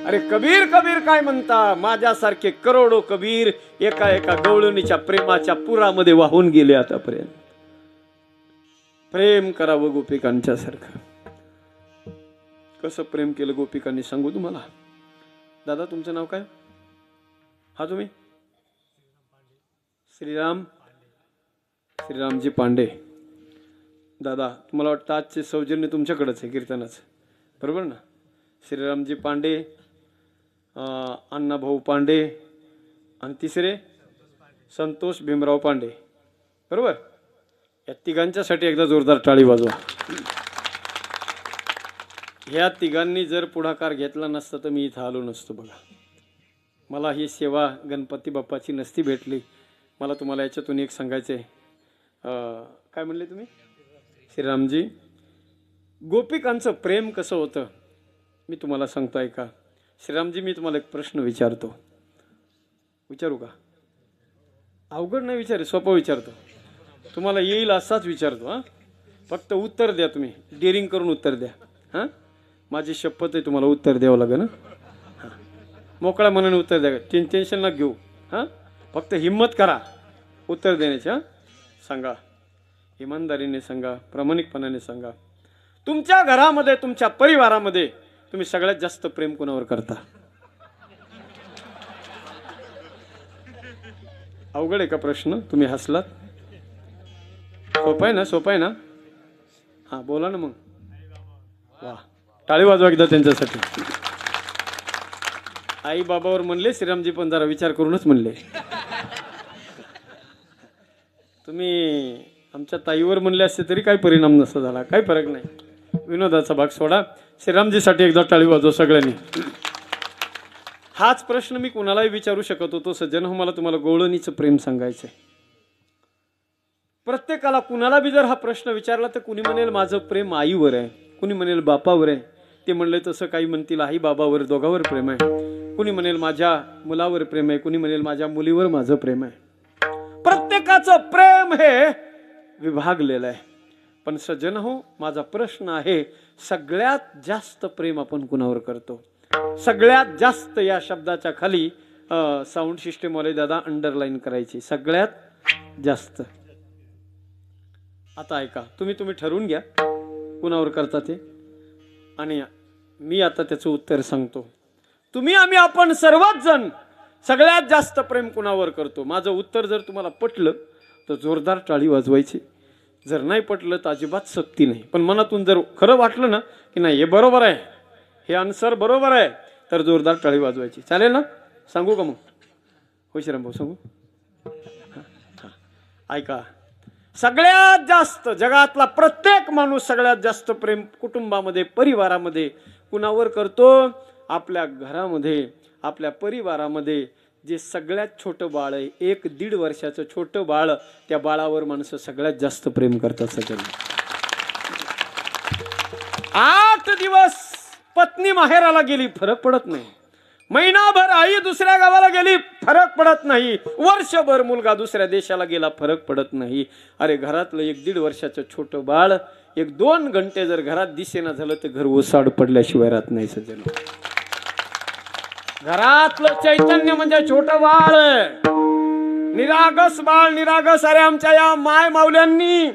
अरे कबीर कबीर काय म्हणता, माझ्यासारखे करोडो कबीर एका एका गवळणीच्या प्रेमाच्या पुरामध्ये वाहून गेले आतापर्यंत. प्रेम करावं गोपिकांच्या सारखं. कसं प्रेम केलं गोपिकांनी सांगू तुम्हाला. दादा तुमचं नाव काय? हा तुम्ही श्रीरामजी पांडे. दादा तुम्हाला वाटतं आजचे सौजन्य तुमच्याकडेच आहे कीर्तनाचं, बरोबर ना? श्रीरामजी पांडे, अण्णाभाऊ पांडे आणि तिसरे संतोष भीमराव पांडे, बरोबर? या तिघांच्यासाठी एकदा जोरदार टाळी वाजवा. ह्या तिघांनी जर पुढाकार घेतला नसता तर मी इथं आलो नसतो. बघा, मला ही सेवा गणपती बाप्पाची नसती भेटली. मला तुम्हाला याच्यातून एक सांगायचं आहे. काय म्हणले तुम्ही? श्रीरामजी, गोपिकांचं प्रेम कसं होतं मी तुम्हाला सांगतो ऐका. श्रीरामजी, मी तुम्हाला एक प्रश्न विचारतो, विचारू का? अवघड नाही विचार, सोपं विचारतो, तुम्हाला येईल असाच विचारतो. हां, फक्त उत्तर द्या, तुम्ही डेअरिंग करून उत्तर द्या. हां, माझी शपथ आहे, तुम्हाला उत्तर द्यावं लागेल ना. हां, मोकळ्या मनाने उत्तर द्या, टेन्शन ना घेऊ. हां, फक्त हिम्मत करा उत्तर देण्याची. हां, सांगा, इमानदारीने सांगा, प्रामाणिकपणाने सांगा. तुमच्या घरामध्ये, तुमच्या परिवारामध्ये तुम्ही सगळ्यात जास्त प्रेम कोणावर करता? अवघड आहे का प्रश्न? तुम्ही हसलात. सोपं आहे ना, सोपं आहे ना? हां, बोला ना मग. वा, टाळी वाजवा एकदा त्यांच्यासाठी. आई बाबावर म्हणले श्रीरामजी, पण जरा विचार करूनच म्हणले. तुम्ही आमच्या ताईवर म्हणले असते तरी काही परिणाम नसता झाला, काही फरक नाही. विनोदाचा भाग सोडा. श्रीरामजीसाठी एकदा टाळी वाजवा सगळ्यांनी. हाच प्रश्न मी कुणालाही विचारू शकत होतो. सज्जन हो, मला तुम्हाला गवळणीचं प्रेम सांगायचंय. प्रत्येकाला, कुणाला बी जर हा प्रश्न विचारला तर कुणी म्हणेल माझं प्रेम आईवर आहे, कुणी म्हणेल बापावर आहे. ते म्हणले तसं काही म्हणतील आई बाबावर दोघावर प्रेम आहे. कुणी म्हणेल माझ्या मुलावर प्रेम आहे, कुणी म्हणेल माझ्या मुलीवर माझं प्रेम आहे. प्रत्येकाचं प्रेम हे विभागलेलं आहे. पण सज्जन हो, माझा प्रश्न आहे, सगळ्यात जास्त प्रेम आपण कुणावर करतो? सगळ्यात जास्त या शब्दाच्या खाली साऊंड सिस्टीम वाले दादा अंडरलाईन करायची, सगळ्यात जास्त. आता ऐका, तुम्ही ठरवून घ्या कुणावर करता ते, आणि मी आता त्याचं उत्तर सांगतो. तुम्ही, आम्ही, आपण सर्वच जण सगळ्यात जास्त प्रेम कुणावर करतो? माझं उत्तर जर तुम्हाला पटलं तर जोरदार टाळी वाजवायची, जर नाही पटलं तर अजिबात सक्ती नाही. पण मनातून जर खरं वाटलं ना की नाही हे बरोबर आहे, हे आन्सर बरोबर आहे, तर जोरदार टाळी वाजवायची. चालेल ना? सांगू का मग? हो श्रीराम भाऊ, सांगू? ऐका, सगळ्यात जास्त जगातला प्रत्येक माणूस सगळ्यात जास्त प्रेम कुटुंबामध्ये, परिवारामध्ये कुणावर करतो? आपल्या घरामध्ये, आपल्या परिवारामध्ये जे सगळ्यात छोटं बाळ आहे, 1-1.5 वर्षाचं छोटं बाळ, त्या बाळावर माणसं सगळ्यात जास्त प्रेम करतात. सगळ्यांनी 8 दिवस पत्नी माहेराला गेली, फरक पडत नाही. महिनाभर आई दुसऱ्या गावाला गेली, फरक पडत नाही. वर्षभर मुलगा दुसऱ्या देशाला गेला, फरक पडत नाही. अरे घरातलं 1-1.5 वर्षाचं छोटं बाळ 1-2 घंटे जर घरात दिसेना झालं तर घर ओसाड पडल्याशिवाय राहत नाही. सज्जन, घरातलं चैतन्य म्हणजे छोटं बाळ, निरागस बाळ, निरागस. अरे आमच्या या माय माऊल्यांनी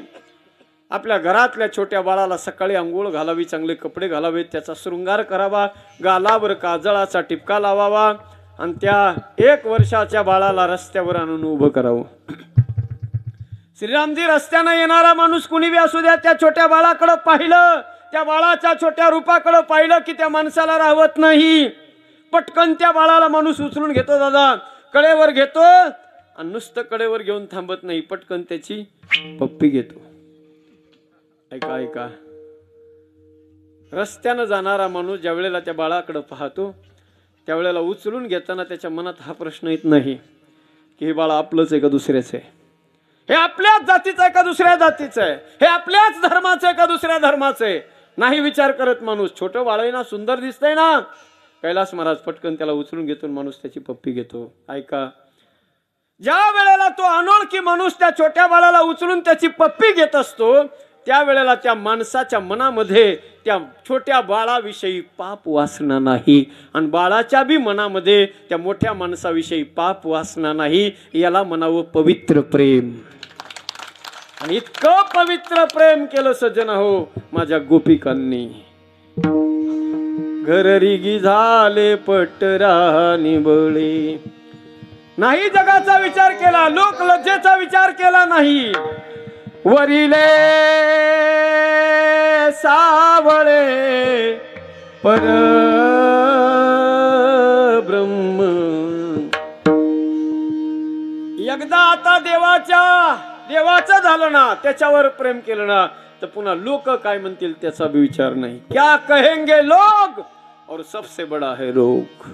आपल्या घरातल्या छोट्या बाळाला सकाळी अंघोळ घालावी, चांगले कपडे घालावेत, त्याचा शृंगार करावा, गालावर काजळाचा टिपका लावावा, आणि त्या 1 वर्षाच्या बाळाला रस्त्यावर आणून उभं करावं. श्रीरामजी, रस्त्यानं येणारा माणूस कुणी बी असू द्या, त्या छोट्या बाळाकडे पाहिलं, त्या बाळाच्या छोट्या रूपाकडे पाहिलं की त्या माणसाला राहवत नाही. पटकन त्या बाळाला माणूस उचलून घेतो, दादा कडेवर घेतो, आणि नुसतं कडेवर घेऊन थांबत नाही, पटकन त्याची पप्पी घेतो. ऐका ऐका, रस्त्यानं जाणारा माणूस ज्या वेळेला त्या बाळाकडे पाहतो त्यावेळेला उचलून घेताना त्याच्या मनात हा प्रश्न येत नाही की हे बाळ आपलंच आहे का दुसऱ्याच आहे, हे आपल्याच जातीचं आहे का दुसऱ्या जातीचं आहे, हे आपल्याच धर्माचं आहे का दुसऱ्या धर्माचं आहे. नाही विचार करत माणूस. छोटं बाळ आहे ना, सुंदर दिसतंय ना, कैलास महाराज पटकन त्याला उचलून घेतो, माणूस त्याची पप्पी घेतो. ऐका, ज्या वेळेला तो अनोळखी माणूस त्या छोट्या बाळाला उचलून त्याची पप्पी घेत असतो त्यावेळेला त्या माणसाच्या मनामध्ये त्या छोट्या बाळाविषयी पाप वासना नाही आणि बाळाच्या बी मनामध्ये त्या मोठ्या माणसाविषयी पाप वासना नाही. याला म्हणावं पवित्र प्रेम. आणि इतकं पवित्र प्रेम केलं सज्जन हो माझ्या गोपिकांनी. घररिगी झाले पटरा निबळे. नाही जगाचा विचार केला, लोक लज्जेचा विचार केला नाही. वरिले सावळे पर ब्रह्म. एकदा आता देवाचं झालं ना, त्याच्यावर प्रेम केलं ना, तर पुन्हा लोक काय म्हणतील त्याचा भी विचार नाही. क्या कहेंगे लोग और सबसे बड़ा है रोग.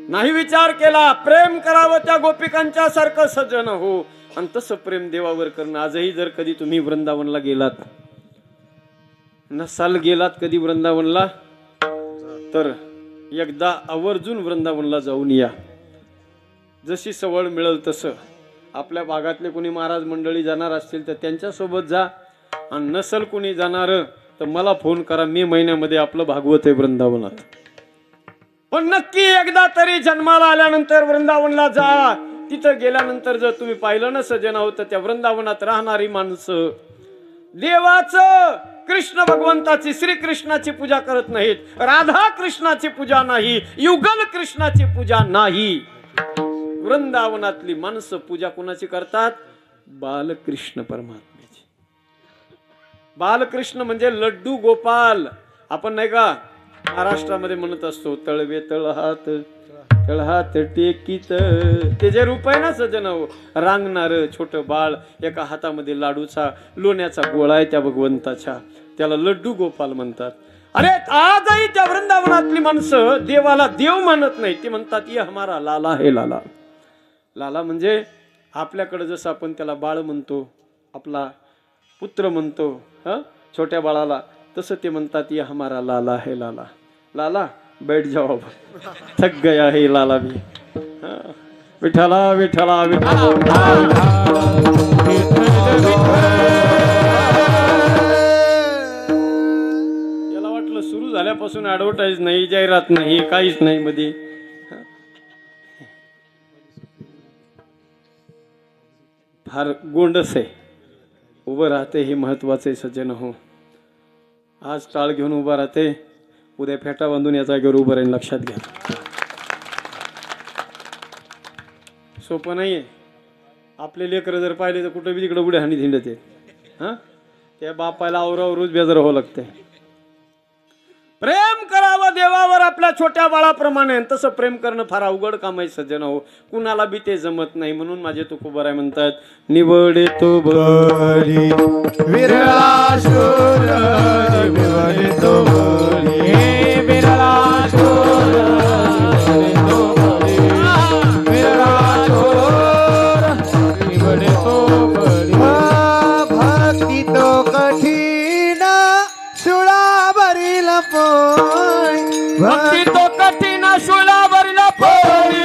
नाही विचार केला. प्रेम करावं त्या गोपिकांच्या सारखं सज्जन हो. आणि तसं प्रेम देवावर करणं. आजही जर कधी तुम्ही वृंदावनला गेलात, नसाल गेलात कधी वृंदावनला, तर एकदा आवर्जून वृंदावनला जाऊन या. जशी सवड मिळेल तसं. आपल्या भागातले कोणी महाराज मंडळी जाणार असतील तर त्यांच्यासोबत जा. आणि नसल कोणी जाणार तर मला फोन करा. मे महिन्यामध्ये आपलं भागवत आहे वृंदावनात. पण नक्की एकदा तरी जन्माला आल्यानंतर वृंदावनला जा. तिथं गेल्यानंतर जर तुम्ही पाहिलं ना सज्जन आहोत, त्या वृंदावनात राहणारी माणसं देवाचं, कृष्ण भगवंताची, श्रीकृष्णाची पूजा करत नाहीत. राधा कृष्णाची पूजा नाही, युगल कृष्णाची पूजा नाही. वृंदावनातली माणसं पूजा कोणाची करतात? बालकृष्ण परमात्म्याची. बालकृष्ण म्हणजे लड्डू गोपाल. आपण नाही का महाराष्ट्रामध्ये म्हणत असतो, तळवे तळहात तळहात टेकीत. ते जे रूप आहे ना सज्जन हो, रांगणार छोट बाळ, एका हातामध्ये लाडूचा लोण्याचा गोळा आहे त्या भगवंताच्या, त्याला लड्डू गोपाल म्हणतात. अरे आजही त्या वृंदावनातली माणसं देवाला देव मानत नाही. ते म्हणतात ये हमारा लाला है. लाला लाला म्हणजे आपल्याकडे जसं आपण त्याला बाळ म्हणतो, आपला पुत्र म्हणतो छोट्या बाळाला, तसं ते म्हणतात ये हमारा लाला है. लाला लाला बैठ जाओ, थक गया है लाला भी. विठला विठला विठला. याला वाटलं सुरू झाल्यापासून ऍडव्हर्टाईज नाही, जाहिरात नाही, काहीच नाही मध्ये. फार गोंडस आहे. उभं राहते हे महत्वाचे सज्जन हो. आज टाळ घेऊन उभा राहते, उद्या फेटा बांधून या जागेवर उभं राहीन. लक्षात घ्या, सोपं नाहीये. आपले लेकरं जर पाहिले तर कुठं बी तिकडे उड्या हानी धिंडत आहेत. त्या बापाला आवरावरूच बेजार व्हावं लागतंय. प्रेम करावं देवावर आपल्या छोट्या बाळाप्रमाणे. तसं प्रेम करणं फार अवघड काम आहे सज्जन हो. कुणाला बी ते जमत नाही. म्हणून माझे तुकोबाराय म्हणतात, निवडे तो बळी विरळा शूर, निवडे तो बळी विरळा शूर, विरळा शूर, निवडे तो बळी. भक्ती तो कठीण शुळावरील पोळी, भक्ती तो कठीण शुळावरील पोळी,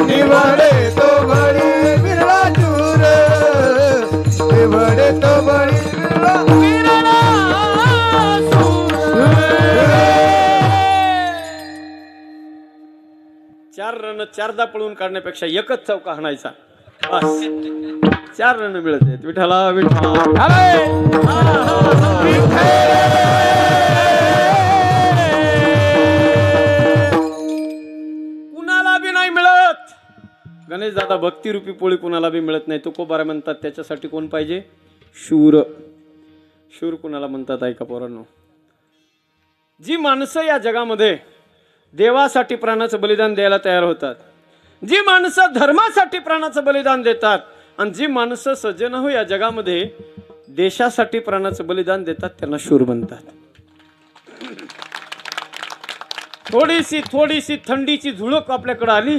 निवडे तो बळी विरळा शूर, निवडे तो बळी विरळा शूर. चार रन चारदा पळून काढण्यापेक्षा एकच चौका हाणायचा, बस 4 रन मिळत आहेत. विठ्ठला विठ्ठला. कुणाला बी नाही मिळत. गणेश दादा भक्तिरूपी पोळी कुणाला बी मिळत नाही. तुकोबाराय म्हणतात त्याच्यासाठी कोण पाहिजे? शूर. शूर कुणाला म्हणतात ऐका पोरांनो. जी माणसं या जगामध्ये देवासाठी प्राणाचं बलिदान द्यायला तयार होतात, जी माणसं धर्मासाठी प्राणाचं बलिदान देतात, आणि जी माणसं सज्जन हो या जगामध्ये देशासाठी प्राणाचं बलिदान देतात, त्यांना शूर म्हणतात. थोडीशी थंडीची झुळूक आपल्याकडे आली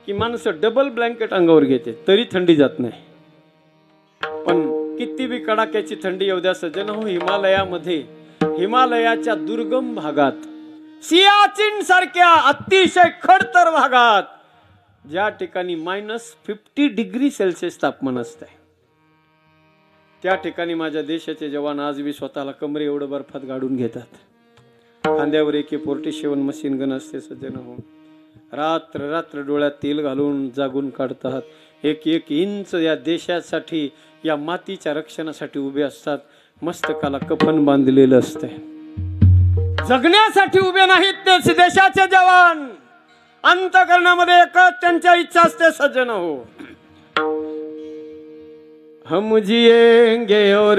की माणसं डबल ब्लँकेट अंगावर घेते तरी थंडी जात नाही. पण किती बी कडाक्याची थंडी येऊ द्या सज्जन हो, हिमालयामध्ये, हिमालयाच्या दुर्गम भागात, सियाचीन सारख्या अतिशय खडतर भागात, ज्या ठिकाणी -50 डिग्री सेल्सिअस तापमान असते, त्या ठिकाणी माझ्या देशाचे जवान आज बी स्वतःला कमरे एवढं बर्फात गाडून घेतात. खांद्यावर AK-47 मशीन गन असते सज्जन हो. रात्र रात्र डोळ्यात तेल घालून जागून काढतात. एक एक इंच या देशासाठी, या मातीच्या रक्षणासाठी उभे असतात. मस्तकाला कफन बांधलेलं असते. जगण्यासाठी उभे नाहीत ते देशाचे जवान. अंतःकरणामध्ये एकच त्यांच्या इच्छा असते सज्जन हो. हम जिएंगे और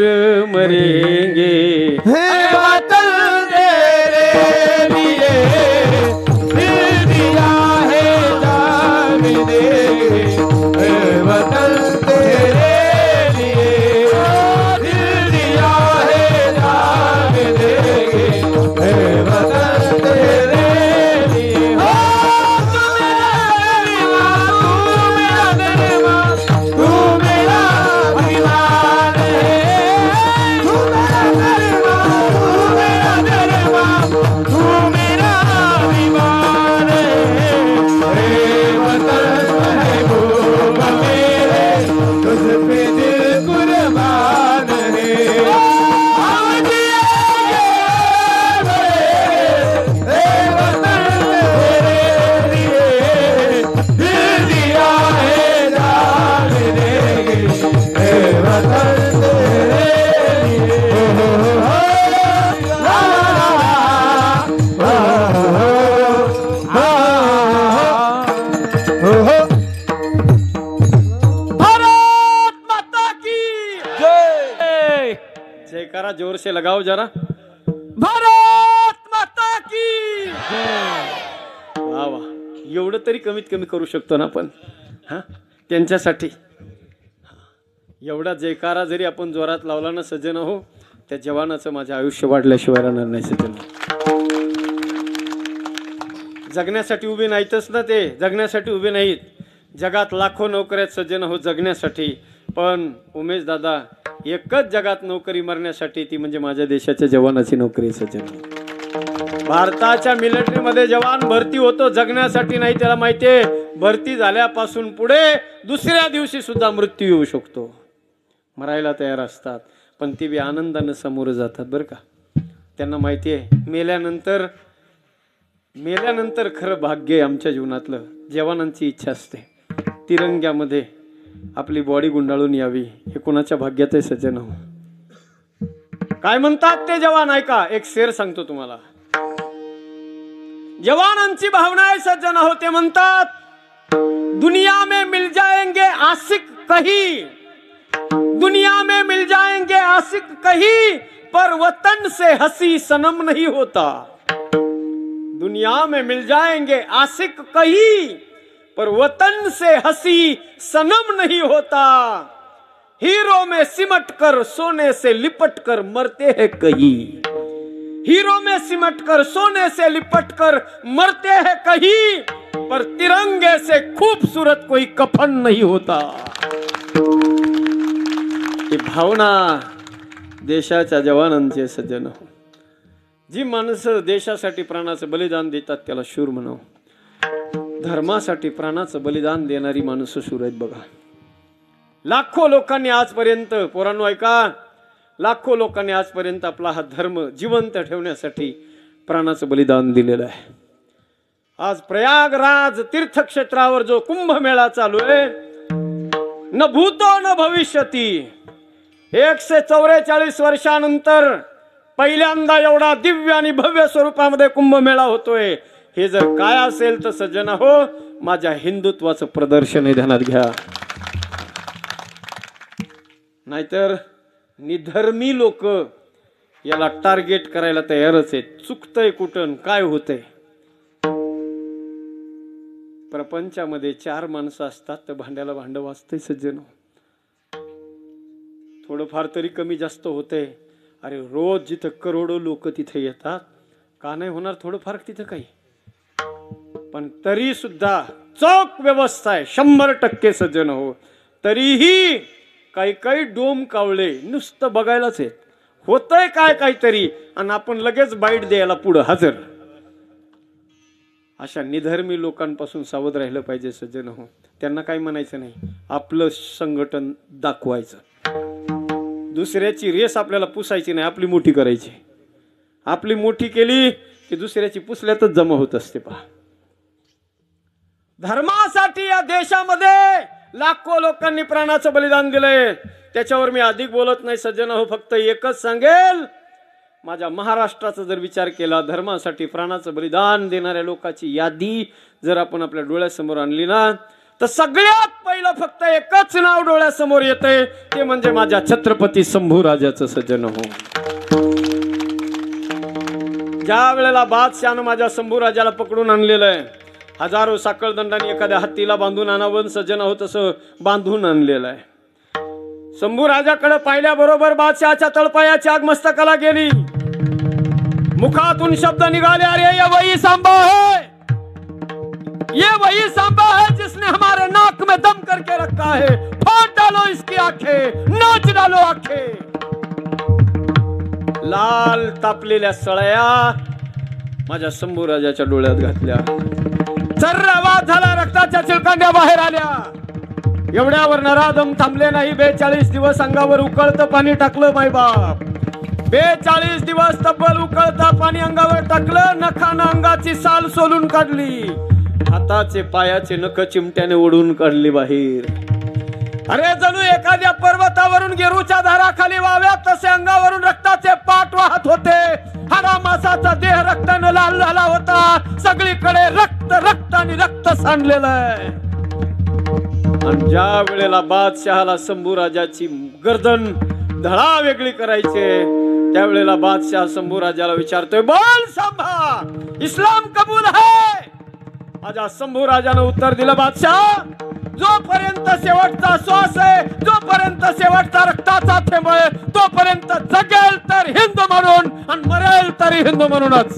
मरेंगे वतन तेरे लिए, दिल दिया है जान देंगे वतन तेरे लिए, दिल दिया है जान देंगे वतन तेरे लिए। हो तू मेरा दरबार, तू मेरा अभिमान है, तू मेरा दरबार, तू मेरा अभिमान है। वतन महबूब मेरे, तुझ पे दिल कुर्बान है। हम जिएंगे वतन तेरे लिए, दिल दिया है जान देंगे वतन तेरे लिए। भारत माता की जय। जयकारा जोर से लगाओ जरा, भारत माता की जय। वा वा, एवढं तरी कमीत कमी करू शकतो ना आपण, हा त्यांच्यासाठी. एवढा जयकारा जरी आपण जोरात लावला ना सज्जन हो, त्या जवानाचं माझं आयुष्य वाढल्याशिवाय राहणार नाही सज्जन. जगण्यासाठी उभे नाहीतच ना ते, जगण्यासाठी उभे नाहीत. जगात लाखो नोकऱ्या सज्जन हो जगण्यासाठी, पण उमेश दादा एकच जगात नोकरी मरण्यासाठी, ती म्हणजे माझ्या देशाच्या जवानाची नोकरी सज्जन. भारताच्या मिलिटरीमध्ये जवान भरती होतो जगण्यासाठी नाही. त्याला माहितीये भरती झाल्यापासून पुढे दुसऱ्या दिवशी सुद्धा मृत्यू येऊ शकतो. मरायला तयार असतात, पण ती बी आनंदानं समोर जातात बरं का. त्यांना माहिती आहे मेल्यानंतर खरं भाग्य आहे आमच्या जीवनातलं. जवानांची इच्छा असते तिरंग्यामध्ये आपली बॉडी गुंडाळून यावी. हे कोणाच्या भाग्यात आहे सज्जन हो. काय म्हणतात ते जवान ऐका, एक शेर सांगतो तुम्हाला. जवानांची भावना आहे सज्जन हो. ते म्हणतात, दुनिया में मिल जाएंगे आशिक कहीं, दुनिया में मिल जाएंगे आशिक कहीं, पर वतन से हंसी सनम नहीं होता। दुनिया में मिल जाएंगे आशिक कहीं, पर वतन से हंसी सनम नहीं होता। हीरो में सिमट कर सोने से लिपट कर मरते हैं कहीं, हीरो में सिमट कर सोने से लिपट कर मरते हैं कहीं, पर तिरंगे से खूबसूरत कोई कफन नहीं होता। ही भावना देशाच्या जवानांचे सज्जन. जी माणसं देशासाठी प्राणाचं बलिदान देतात त्याला शूर म्हणावं. धर्मासाठी प्राणाचं बलिदान देणारी माणसं शूर आहेत बघा. लाखो लोकांनी आजपर्यंत, पोरांनो ऐका, लाखो लोकांनी आजपर्यंत आपला हा धर्म जिवंत ठेवण्यासाठी प्राणाचं बलिदान दिलेलं आहे. आज प्रयागराज तीर्थक्षेत्रावर जो कुंभमेळा चालू आहे, न भूतो न भविष्यती, 144 वर्षानंतर पहिल्यांदा एवढा दिव्य आणि भव्य स्वरूपामध्ये कुंभमेळा होतोय. हे जर काय असेल तर सज्जन हो, माझ्या हिंदुत्वाचं प्रदर्शन हे ध्यानात घ्या. नाहीतर निधर्मी लोक याला टार्गेट करायला तयारच आहेत. चुकतंय कुठं, काय होतंय. प्रपंचामध्ये 4 माणसं असतात तर भांड्याला भांड वाजतंय सज्जन. थोडंफार तरी कमी जास्त होतंय. अरे रोज जिथं करोडो लोक तिथे येतात, का नाही होणार थोडंफार तिथं काही. पण तरी सुद्धा चोख व्यवस्था आहे 100% सज्जन हो. तरीही काही काही डोम कावळे नुसतं बघायलाच आहेत. होतंय काय काहीतरी आणि आपण लगेच बाईट द्यायला पुढं हजर. अशा निधर्मी लोकांपासून सावध राहिलं पाहिजे सज्जन हो. त्यांना काय म्हणायचं नाही, आपलं संघटन दाखवायचं. दुसऱ्याची रेस आपल्याला पुसायची नाही, आपली मोठी करायची. आपली मोठी केली की दुसऱ्याची पुसल्यातच जमा होत असते. पहा, धर्मासाठी या देशामध्ये लाखो लोकांनी प्राणाचं बलिदान दिलंय. त्याच्यावर मी अधिक बोलत नाही सज्जन हो. फक्त एकच सांगेल, माझ्या महाराष्ट्राचा जर विचार केला, धर्मासाठी प्राणाचं बलिदान देणाऱ्या लोकांची यादी जर आपण आपल्या डोळ्यासमोर आणली ना, तर सगळ्यात पहिलं फक्त एकच नाव डोळ्यासमोर येते, ते म्हणजे माझ्या छत्रपती शंभूराजाचं. सज्जन हो, ज्या वेळेला बादशाहनं माझ्या शंभूराजाला पकडून आणलेलं आहे, हजारो साखळदंडाने एखाद्या हत्तीला बांधून आणावं सज्जन हो, तसं बांधून आणलेलं आहे. शंभूराजाकडे पाहिल्याबरोबर बादशाहच्या तळपायाची आग मस्तकाला गेली. मुखातून शब्द निघाले, अरे ये वही सांबा है, ये वही सांबा है जिसने हमारे नाक में दम करके रखा है. फाड़ डालो इसकी आंखें, नोच डालो आंखें. लाल तापलेल्या सळया माझ्या शंभूराजाच्या डोळ्यात घातल्या. सर्रवाद झाला, रक्ताच्या चिळकांड्या बाहेर आल्या. एवढ्यावर नराधम थांबले नाही. 42 दिवस अंगावर उकळतं पाणी टाकलं मायबाप. 42 दिवस तब्बल उकळतं पाणी अंगावर टाकलं. नखानं अंगाची साल सोलून काढली. हाताचे पायाचे नख चिमट्याने ओढून काढली बाहेर. अरे जणू एखाद्या पर्वतावरून गिरूच्या धाराखाली वाव्यात तसे अंगावरून रक्ताचे पाट वाहत होते. हरा मासाचा देह रक्तानं लाल झाला होता. सगळीकडे रक्त रक्त आणि रक्त सांडलेलं आहे. आणि ज्या वेळेला बादशहाला शंभूराजाची गर्दन धडा वेगळी करायचे, त्यावेळेला बादशाह शंभूराजाला विचारतोय, बोल सांभा, इस्लाम कबूल है? माझ्या शंभूराजानं उत्तर दिलं, बादशाह, जोपर्यंत शेवटचा श्वास आहे, जोपर्यंत शेवटचा रक्ताचा थेंब आहे, तोपर्यंत जगेल तर हिंदू म्हणून आणि मरेल तरी हिंदू म्हणूनच.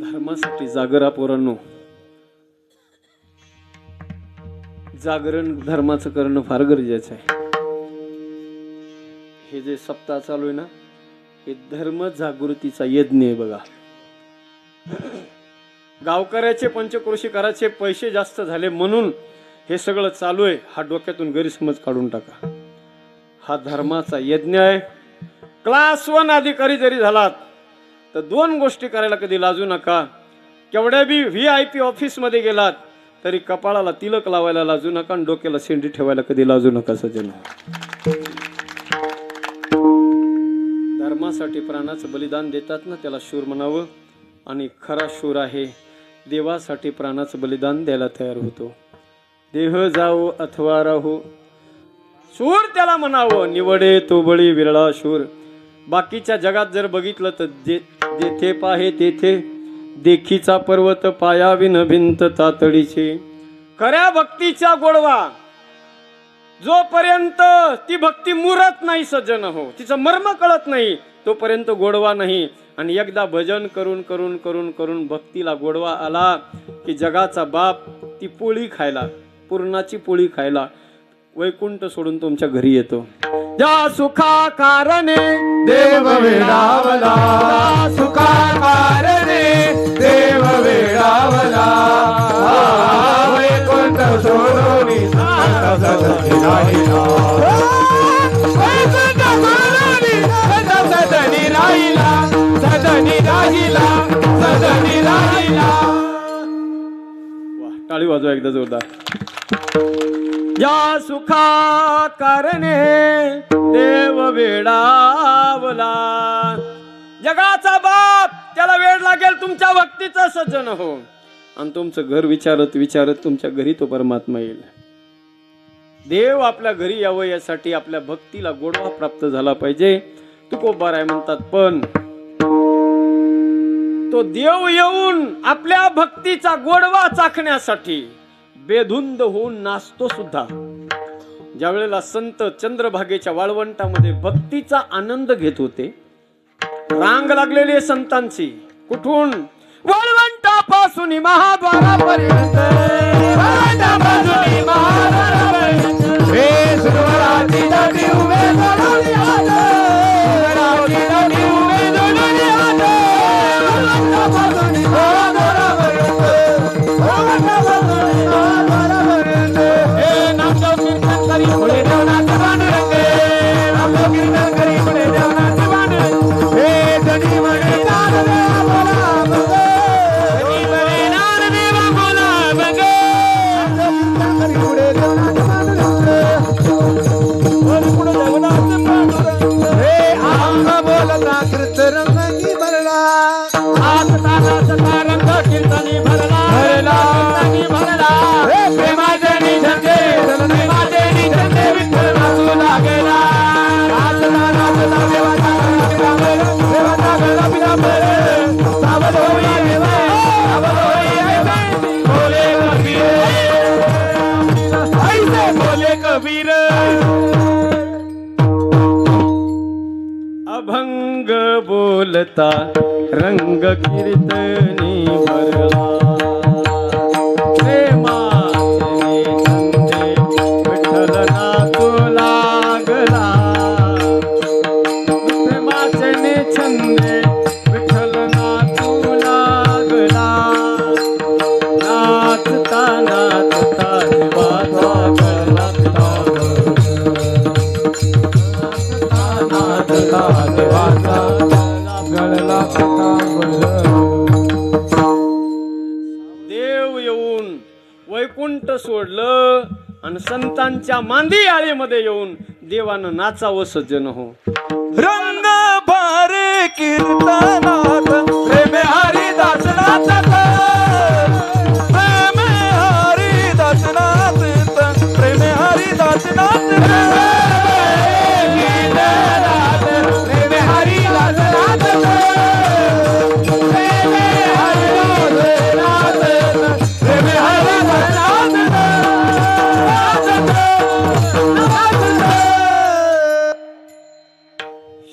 धर्मासाठी जागरा पोरांनो. जागरण धर्माचं करणं फार गरजेचं आहे. हे जे सप्ताह चालू आहे ना, हे धर्म जागृतीचा यज्ञ आहे. बघा, गावकऱ्याचे पंचक्रोशी करायचे पैसे जास्त झाले म्हणून हे सगळं चालू आहे, हा डोक्यातून गैरसमज काढून टाका. हा धर्माचा यज्ञ आहे. क्लास 1 अधिकारी जरी झालात तर 2 गोष्टी करायला कधी लाजू नका. केवढ्या बी VIP ऑफिस मध्ये गेलात तरी कपाळाला तिलक लावायला लाजू नका आणि डोक्याला शेंडी ठेवायला कधी लाजू नका. सज्जन, धर्मासाठी प्राणाचं बलिदान देतात ना, त्याला शूर म्हणावं. आणि खरा शूर आहे देवासाठी प्राणाचं बलिदान द्यायला तयार होतो. देह जाओ अथवा राहो, शूर त्याला म्हणावं. निवडे तो बळी विरळा शूर. बाकीच्या जगात जर बघितलं तर जेथे पाहे तेथे देखीचा पर्वत पायाविन भिंत तातडीचे. खऱ्या भक्तीचा गोडवा जोपर्यंत ती भक्ती मुरत नाही सज्जन हो, तिचं मर्म कळत नाही, तोपर्यंत गोडवा नाही. आणि एकदा भजन करून करून करून करून भक्तीला गोडवा आला की जगाचा बाप ती पोळी खायला, पूर्णाची पोळी खायला वैकुंठ सोडून तुमच्या घरी येतो. ज्या सुखा कारणे देव वेडावला, सुखा कारणे देव वेडावला, वैकुंठ सोडून सदनी राहिला, वैकुंठ सोडून सदनी राहिला, सदनी राहिला, सदनी राहिला. वाह, टाळी वाजवा एकदा जोरदार. या सुखा कारणे देव वेडावला. जगाचा बाप त्याला वेळ लागेल तुमच्या भक्तीचा सज्जन हो. आणि तुमचं घर विचारत विचारत तुमच्या घरी तो परमात्मा येईल. देव आपल्या घरी यावं यासाठी आपल्या भक्तीला गोडवा प्राप्त झाला पाहिजे. तुकोबाराय म्हणतात, पण तो देव येऊन आपल्या भक्तीचा गोडवा चाखण्यासाठी बेधुंद होऊन नाचतो सुद्धा. ज्या वेळेला संत चंद्रभागेच्या वाळवंटामध्ये भक्तीचा आनंद घेत होते, रांग लागलेली आहे संतांची. कुठून? वाळवंटापासून महाद्वारापर्यंत, वाळवंटापासून महाद्वारापर्यंत बोलता कीर्त रंगी भरला नाचता नाचता रंग कीर्तनी भरला कीर्तनी भरला प्रेमाचे निझंदे प्रेमाचे निझंदे विठ्ठल नाचू लागेला नाचता नाचता देवाचा देवाचा गळा पिरांबर सावध होई देवा सावध होई देवा बोले कबीर ऐसे बोले कबीर अभंग बोलता रंग कीर्तनी भरला प्रेमाचे छंदे विठ्ठल नाचू लागला प्रेमाचे छंदे विठ्ठल नाचू लागला नाचता नाचता देवाचा गळा नाचता देवाचा गळला देव येऊन वैकुंठ सोडलं आणि संतांच्या मांदी आळीमध्ये येऊन देवानं नाचावं सज्जन हो रंग भारे कीर्तनात प्रेमे हरिदास नाचत प्रेमे हरिदास नाचत प्रेमे हरिदास नाचत प्रेमे हरिदास नाचत प्रेमे हरिदास नाचत प्रेमे हरिदास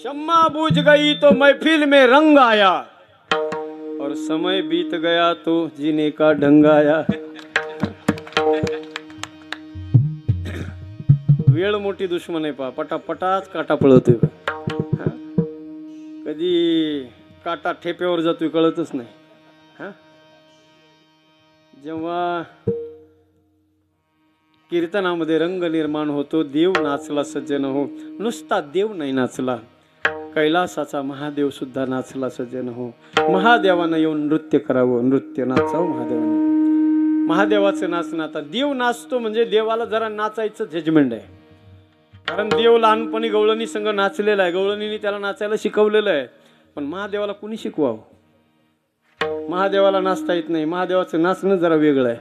शम्मा बुझ गई तो महफिल में रंग आया और समय बीत गया तो जीने का ढंग आया वेळ मोठी दुश्मन आहे पा पटापटाच काटा पळतोय कधी काटा ठेप्यावर जातोय कळतच नाही हा जेव्हा कीर्तनामध्ये रंग निर्माण होतो देव नाचला सज्जन हो नुसता देव नाही नाचला कैलासाचा महादेव सुद्धा नाचला सज्जन हो महादेवानं येऊन नृत्य करावं नृत्य नाचावं महादेवानं महादेवाचं नाचणं आता देव नाचतो म्हणजे देवाला जरा नाचायचं जजमेंट आहे कारण देव लहानपणी गवळणी संघ नाचलेला आहे गवळणीने त्याला नाचायला शिकवलेलं आहे पण महादेवाला कुणी शिकवावं महादेवाला नाचता येत नाही महादेवाचं नाचणं जरा वेगळं आहे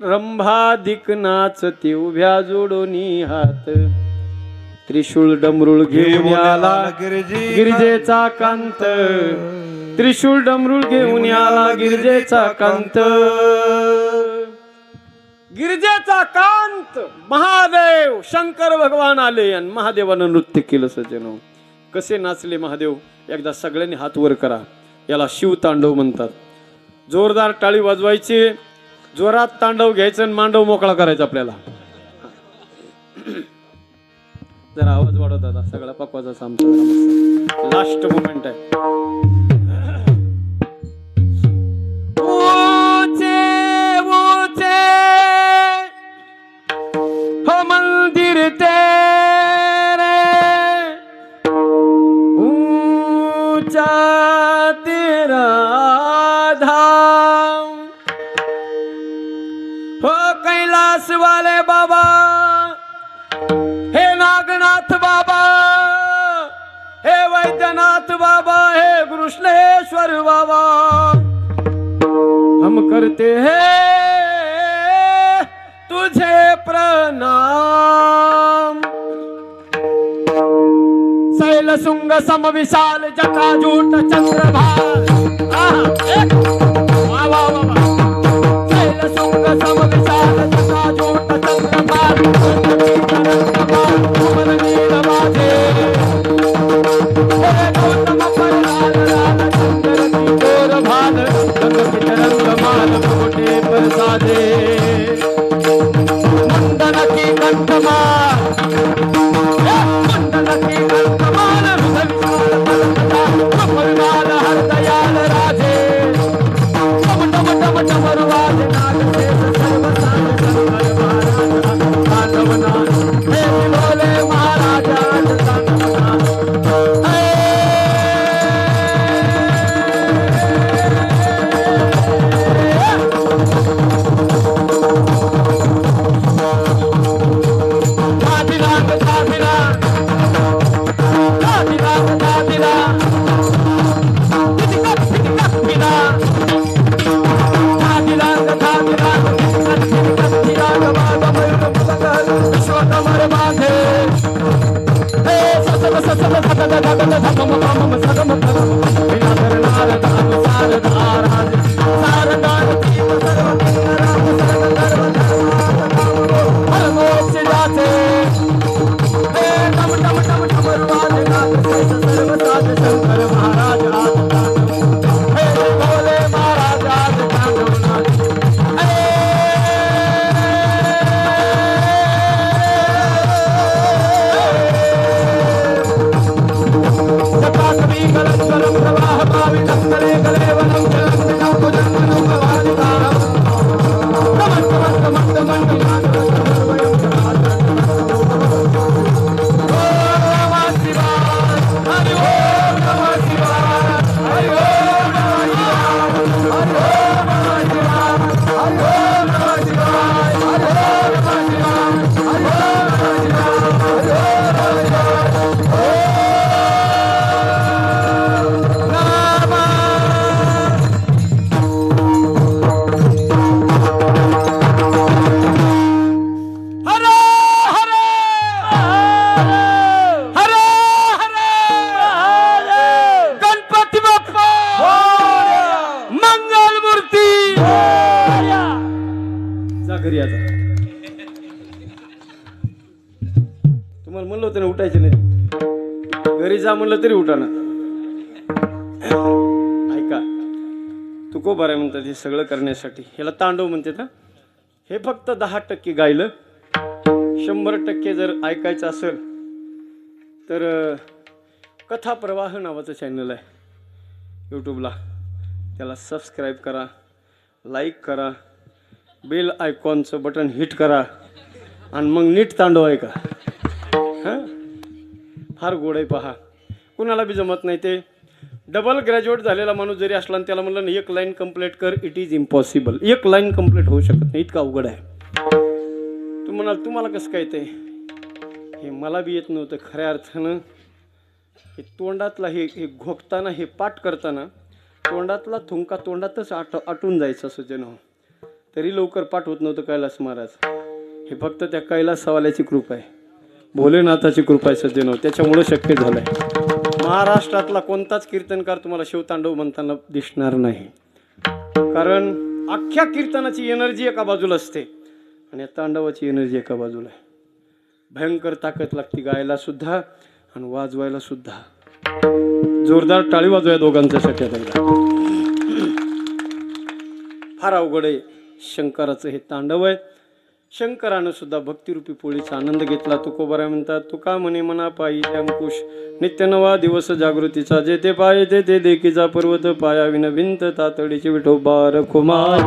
रंभादिक नाचते उभ्या जोडोनी हात त्रिशूळ डमरुळ घेऊन आला गिरजेचा कांत त्रिशूळ डमरुळ घेऊन आला गिरजेचा कांत गिरजेचा कांत महादेव शंकर भगवान आले आणि महादेवानं नृत्य केलं सज्जनो कसे नाचले महादेव एकदा सगळ्यांनी हात वर करा याला शिव तांडव म्हणतात जोरदार टाळी वाजवायची जोरात तांडव घ्यायचं आणि मांडव मोकळा करायचा आपल्याला जरा आवाज वाढव दादा सगळा पकवाचा आमचा लास्ट मोमेंट आहे ऊंचे ऊंचे हो मंदिर तेरे ऊंचा तेरा धाम हो कैलास वाले बाबा हे नागनाथ बाबा हे वैद्यनाथ बाबा हे कृष्णेश्वर बाबा हम करते हैं तुझे प्रणाम शैलशृंग सम विशाल जटाजूट चंद्रभाल वाह वाह वाह शैलशृंग सम विशाल जटाजूट चंद्रभाल मंदन की कंठमाल हर दयाल राधे टम टम टम टम नाग शेष सर्व साध घरी आता तुम्हाला म्हणलं होतं ना उठायचं नाही, घरी जा म्हणलं तरी उठा ना. ऐका, तुकोबा आहे म्हणतात हे सगळं करण्यासाठी, ह्याला तांडव म्हणतात ना. हे फक्त 10% गायलं, 100% जर ऐकायचं असेल तर कथा प्रवाह नावाचं चॅनल आहे यूट्यूबला, त्याला सबस्क्राईब करा, लाईक करा, बेल आयकॉनचं बटन हिट करा आणि मग नीट तांडव ऐका. हां, फार गोड आहे पहा. कुणाला बी जमत नाही ते. डबल ग्रॅज्युएट झालेला माणूस जरी असला आणि त्याला म्हणलं ना 1 लाईन कंप्लीट कर, it is impossible. 1 line complete होऊ शकत नाही, इतका अवघड आहे. तुम्हाला कसं काय ते, हे मला बी येत नव्हतं खऱ्या अर्थानं. हे तोंडातला हे घोकताना, हे पाठ करताना तोंडातला थुंका तोंडातच आटून जायचं असं जण, तरी लवकर पाठ होत नव्हतं कैलास महाराज. हे फक्त त्या कैलास सवाल्याची कृपा आहे, भोलेनाथाची कृपा आहे सज्जनो, त्याच्यामुळं शक्य झालं आहे. महाराष्ट्रातला कोणताच कीर्तनकार तुम्हाला शिवतांडव म्हणताना दिसणार नाही, कारण अख्ख्या कीर्तनाची एनर्जी एका बाजूला असते आणि या तांडवाची एनर्जी एका बाजूला आहे. भयंकर ताकद लागते गायला सुद्धा आणि वाजवायला सुद्धा. जोरदार टाळी वाजवाय दोघांच्यासाठी. फार अवघड आहे शंकराचं हे तांडव आहे. शंकरानं सुद्धा भक्तिरूपी पोळीचा आनंद घेतला. तुकोबा म्हणतात, तुका म्हणे मना पायी अंकुश, नित्य नवा दिवस जागृतीचा, जे ते पाय ते ते देखीचा पर्वत पाया विन भिंत तातडीची विठोबा रखुमाई.